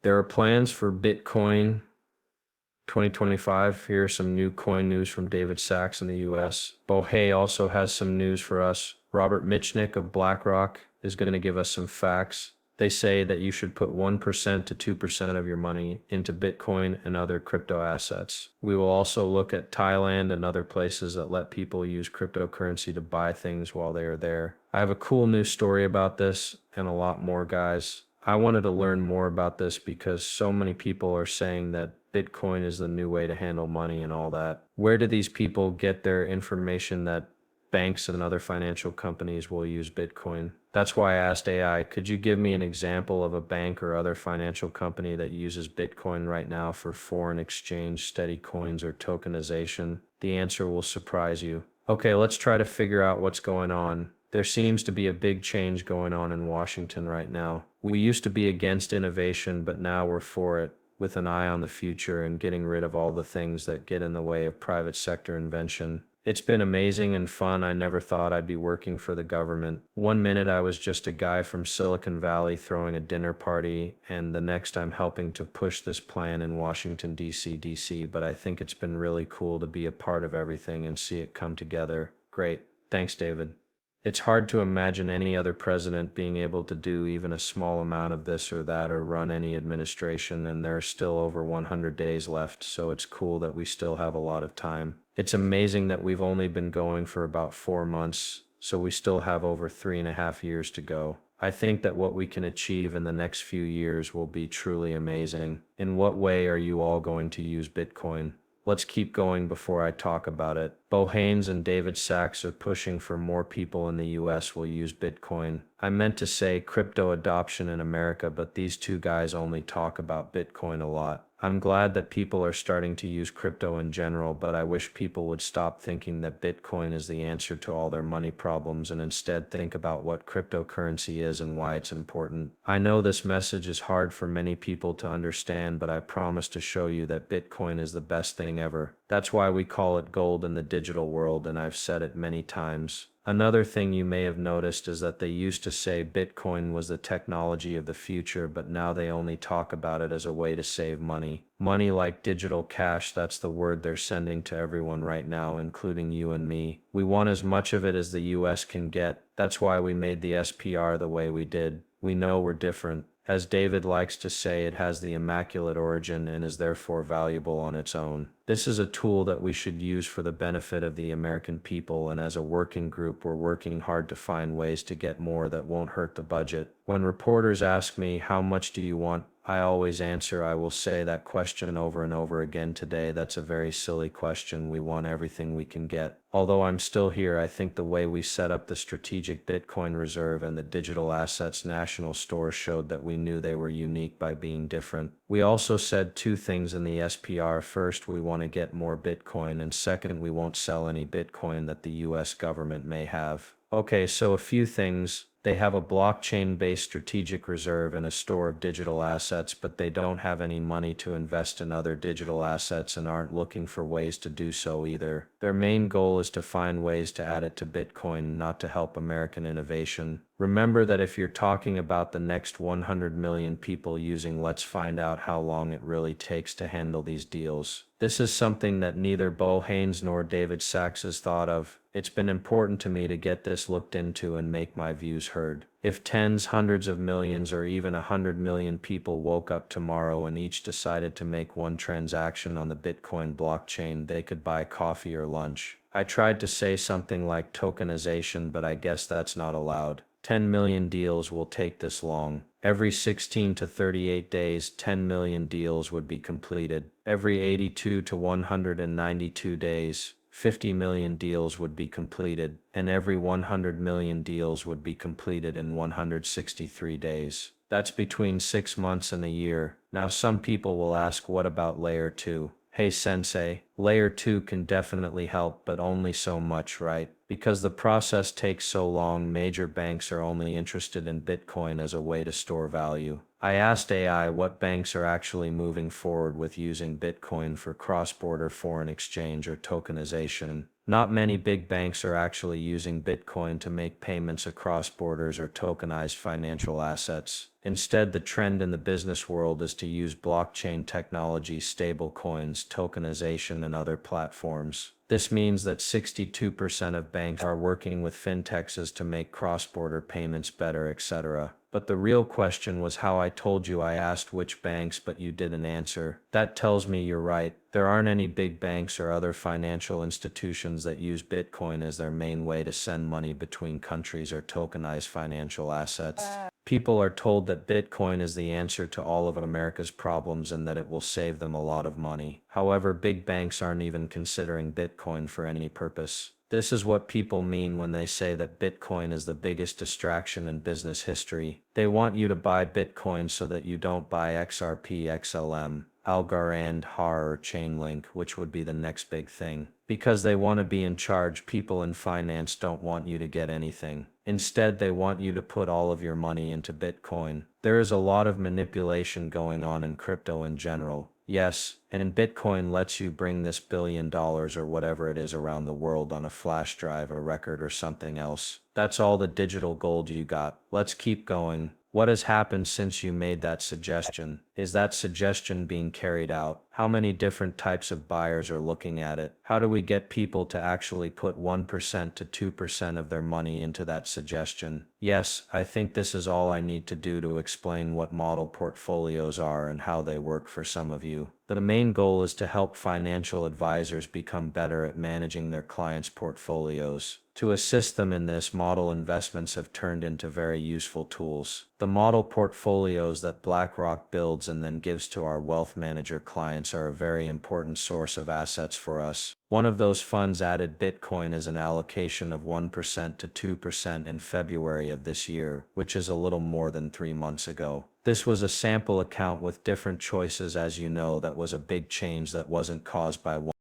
There are plans for Bitcoin 2025. Here are some new coin news from Us.Thankx in the US. Bohei also has some news for us. Robert Mitchnick of BlackRock is going to give us some facts. They say that you should put 1% to 2% of your money into Bitcoin and other crypto assets. We will also look at Thailand and other places that let people use cryptocurrency to buy things while they are there. I have a cool news story about this and a lot more, guys. I wanted to learn more about this because so many people are saying that Bitcoin is the new way to handle money and all that. Where do these people get their information that banks and other financial companies will use Bitcoin? That's why I asked AI, could you give me an example of a bank or other financial company that uses Bitcoin right now for foreign exchange, steady coins, or tokenization? The answer will surprise you. Okay, let's try to figure out what's going on. There seems to be a big change going on in Washington right now. We used to be against innovation, but now we're for it, with an eye on the future and getting rid of all the things that get in the way of private sector invention. It's been amazing and fun. I never thought I'd be working for the government. One minute I was just a guy from Silicon Valley throwing a dinner party, and the next I'm helping to push this plan in Washington, D.C., but I think it's been really cool to be a part of everything and see it come together. Great. Thanks, David. It's hard to imagine any other president being able to do even a small amount of this or that or run any administration, and there are still over 100 days left, so it's cool that we still have a lot of time. It's amazing that we've only been going for about 4 months, so we still have over 3.5 years to go. I think that what we can achieve in the next few years will be truly amazing. In what way are you all going to use Bitcoin? Let's keep going before I talk about it. Bohei and Us.Thankx are pushing for more people in the US will use Bitcoin. I meant to say crypto adoption in America, but these two guys only talk about Bitcoin a lot. I'm glad that people are starting to use crypto in general, but I wish people would stop thinking that Bitcoin is the answer to all their money problems and instead think about what cryptocurrency is and why it's important. I know this message is hard for many people to understand, but I promise to show you that Bitcoin is the best thing ever. That's why we call it gold in the digital world, and I've said it many times. Another thing you may have noticed is that they used to say Bitcoin was the technology of the future, but now they only talk about it as a way to save money. Money like digital cash, that's the word they're sending to everyone right now, including you and me. We want as much of it as the US can get. That's why we made the SPR the way we did. We know we're different. As David likes to say, it has the immaculate origin and is therefore valuable on its own. This is a tool that we should use for the benefit of the American people, and as a working group, we're working hard to find ways to get more that won't hurt the budget. When reporters ask me, how much do you want? I always answer, I will say that question over and over again today. That's a very silly question. We want everything we can get. Although I'm still here, I think the way we set up the strategic Bitcoin reserve and the digital assets national store showed that we knew they were unique by being different. We also said two things in the SPR. First, we want to get more Bitcoin, and second, we won't sell any Bitcoin that the US government may have. Okay, so a few things. They have a blockchain-based strategic reserve and a store of digital assets, but they don't have any money to invest in other digital assets and aren't looking for ways to do so either. Their main goal is to find ways to add it to Bitcoin, not to help American innovation. Remember that if you're talking about the next 100 million people using, let's find out how long it really takes to handle these deals. This is something that neither Bohei nor Us.Thankx has thought of. It's been important to me to get this looked into and make my views heard. If tens, hundreds of millions, or even 100 million people woke up tomorrow and each decided to make one transaction on the Bitcoin blockchain, they could buy coffee or lunch. I tried to say something like tokenization, but I guess that's not allowed. 10 million deals will take this long. Every 16 to 38 days, 10 million deals would be completed. Every 82 to 192 days, 50 million deals would be completed, and every 100 million deals would be completed in 163 days. That's between 6 months and a year. Now some people will ask, what about layer 2? Hey sensei, Layer 2 can definitely help, but only so much, right? Because the process takes so long, major banks are only interested in Bitcoin as a way to store value. I asked AI what banks are actually moving forward with using Bitcoin for cross-border foreign exchange or tokenization. Not many big banks are actually using Bitcoin to make payments across borders or tokenize financial assets. Instead, the trend in the business world is to use blockchain technology, stablecoins, tokenization, and other platforms. This means that 62% of banks are working with fintechs to make cross-border payments better, etc. But the real question was how. I told you I asked which banks, but you didn't answer. That tells me you're right. There aren't any big banks or other financial institutions that use Bitcoin as their main way to send money between countries or tokenize financial assets. People are told that Bitcoin is the answer to all of America's problems and that it will save them a lot of money. However, big banks aren't even considering Bitcoin for any purpose. This is what people mean when they say that Bitcoin is the biggest distraction in business history. They want you to buy Bitcoin so that you don't buy XRP, XLM, Algorand, HAR, or Chainlink, which would be the next big thing. Because they want to be in charge, people in finance don't want you to get anything. Instead, they want you to put all of your money into Bitcoin. There is a lot of manipulation going on in crypto in general. Yes, and Bitcoin lets you bring this $1 billion or whatever it is around the world on a flash drive, a record, or something else. That's all the digital gold you got. Let's keep going. What has happened since you made that suggestion? Is that suggestion being carried out? How many different types of buyers are looking at it? How do we get people to actually put 1% to 2% of their money into that suggestion? Yes, I think this is all I need to do to explain what model portfolios are and how they work for some of you. The main goal is to help financial advisors become better at managing their clients' portfolios. To assist them in this, model investments have turned into very useful tools. The model portfolios that BlackRock builds and then gives to our wealth manager clients are a very important source of assets for us. One of those funds added Bitcoin as an allocation of 1% to 2% in February of this year, which is a little more than 3 months ago. This was a sample account with different choices. As you know, that was a big change that wasn't caused by one